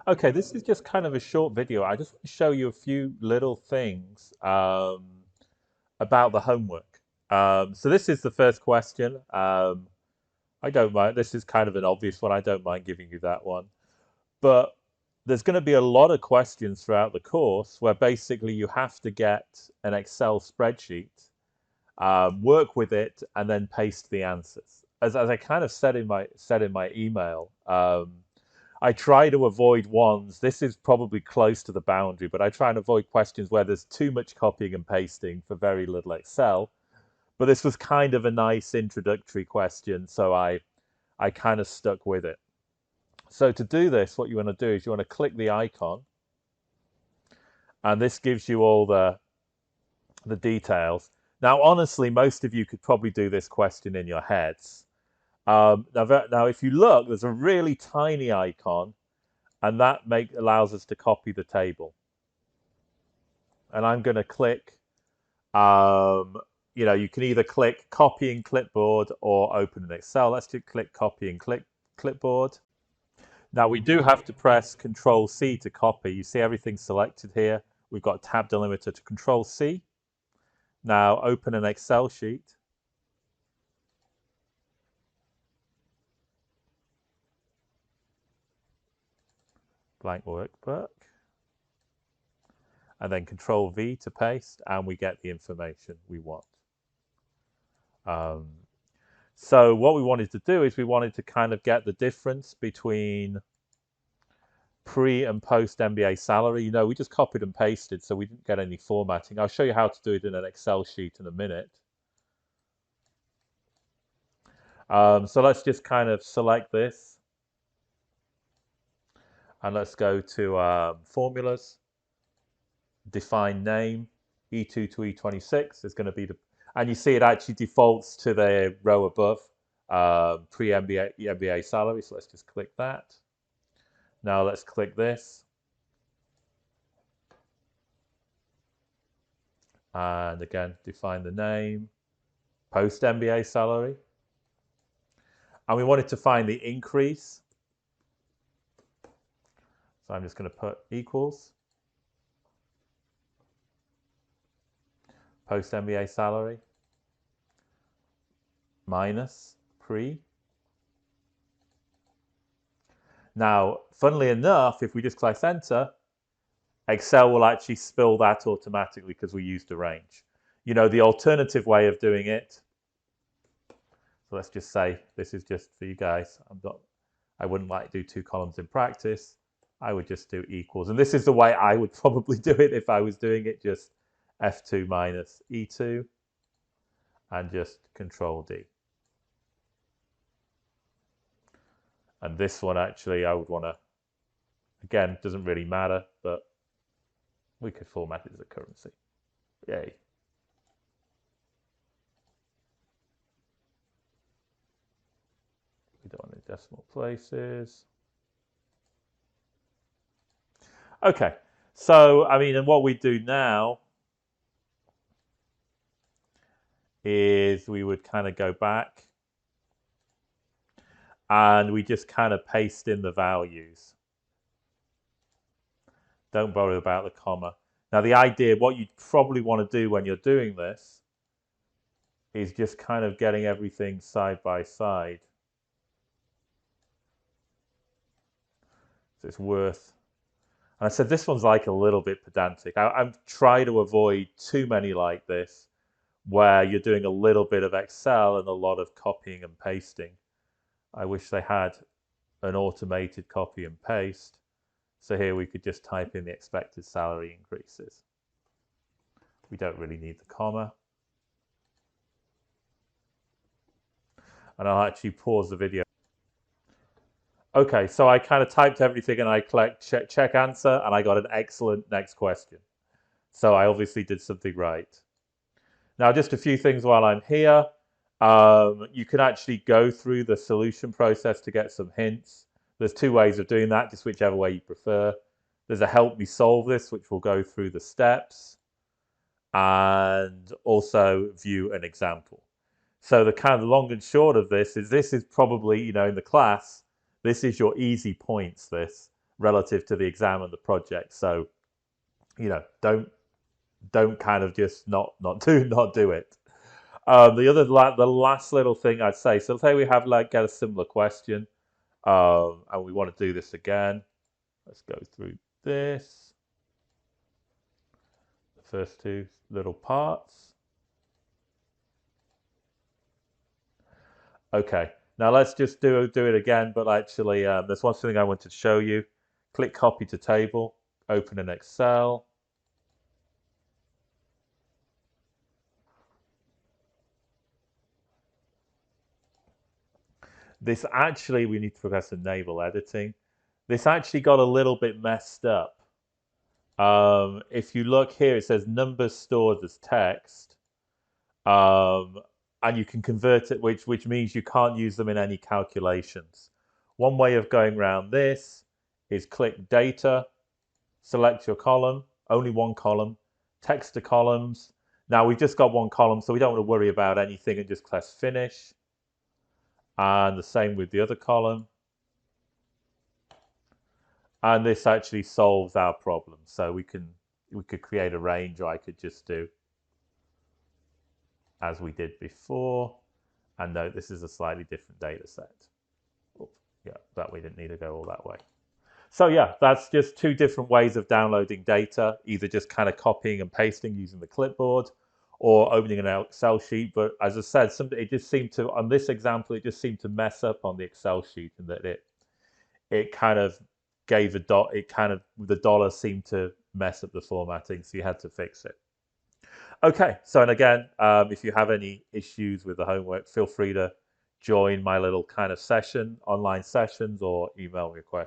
Okay, this is just kind of a short video. I just want to show you a few little things about the homework. So this is the first question. I don't mind. This is kind of an obvious one. I don't mind giving you that one. But there's going to be a lot of questions throughout the course where basically you have to get an Excel spreadsheet, work with it, and then paste the answers. As I kind of said in my email, I try to avoid ones. This is probably close to the boundary, but I try and avoid questions where there's too much copying and pasting for very little Excel. But this was kind of a nice introductory question, so I kind of stuck with it. So to do this, what you want to do is you want to click the icon, and this gives you all the details. Now, honestly, most of you could probably do this question in your heads. Now, if you look, there's a really tiny icon, and that allows us to copy the table. And I'm going to click. You can either click Copy in Clipboard or Open in Excel. Let's just click Copy in Clipboard. Now we do have to press Control C to copy. You see everything selected here. We've got tab delimiter to Control C. Now open an Excel sheet. Blank workbook. And then Control V to paste, and we get the information we want. So what we wanted to do is we wanted to kind of get the difference between pre and post MBA salary. You know, we just copied and pasted, so we didn't get any formatting. I'll show you how to do it in an Excel sheet in a minute. So let's just kind of select this. And let's go to formulas, define name, E2 to E26 is going to be the, and you see it actually defaults to the row above, pre-MBA salary. So let's just click that. Now let's click this. And again, define the name, post-MBA salary. And we wanted to find the increase. So I'm just going to put equals post-MBA salary minus pre. Now, funnily enough, if we just click enter, Excel will actually spill that automatically because we used a range. You know, the alternative way of doing it, so let's just say this is just for you guys. I wouldn't like to do 2 columns in practice. I would just do equals. And this is the way I would probably do it if I was doing it, just F2 minus E2 and just Control D. And this one actually I would want to, again, doesn't really matter, but we could format it as a currency. Yay. We don't want any decimal places. Okay, so I mean, and what we do now is we would kind of go back and we just kind of paste in the values. Don't worry about the comma. Now the idea, what you probably want to do when you're doing this is just kind of getting everything side by side. So it's worth, and I said this one's like a little bit pedantic. I'm trying to avoid too many like this, where you're doing a little bit of Excel and a lot of copying and pasting. I wish they had an automated copy and paste. So here we could just type in the expected salary increases. We don't really need the comma. And I'll actually pause the video. Okay, so I kind of typed everything and I clicked check answer and I got an excellent next question. So I obviously did something right. Now, just a few things while I'm here. You can actually go through the solution process to get some hints. There's 2 ways of doing that, just whichever way you prefer. There's a help me solve this, which will go through the steps and also view an example. So the kind of long and short of this is probably, you know, in the class, this is your easy points, this. relative to the exam and the project. So, don't kind of just not do it. The last little thing I'd say. So say we have get a similar question, and we want to do this again. Let's go through this. The first two little parts. Okay, now let's just do it again. But actually, there's one thing I wanted to show you. Click copy to table. Open in Excel. This actually, we need to progress enable editing. This actually got a little bit messed up. If you look here, it says numbers stored as text, and you can convert it, which means you can't use them in any calculations. One way of going around this is click data, select your column, only one column, text to columns. Now we've just got one column, so we don't want to worry about anything and just press finish. And the same with the other column. And this actually solves our problem. So we could create a range, or I could just do as we did before. And note this is a slightly different data set. Oops, yeah, that we didn't need to go all that way. So yeah, that's just two different ways of downloading data, either just kind of copying and pasting using the clipboard, or opening an Excel sheet. But as I said, it just seemed to, on this example, it just seemed to mess up on the Excel sheet, and that it kind of gave the dollar seemed to mess up the formatting, so you had to fix it. Okay, so and again, if you have any issues with the homework, feel free to join my little kind of online sessions, or email me a question.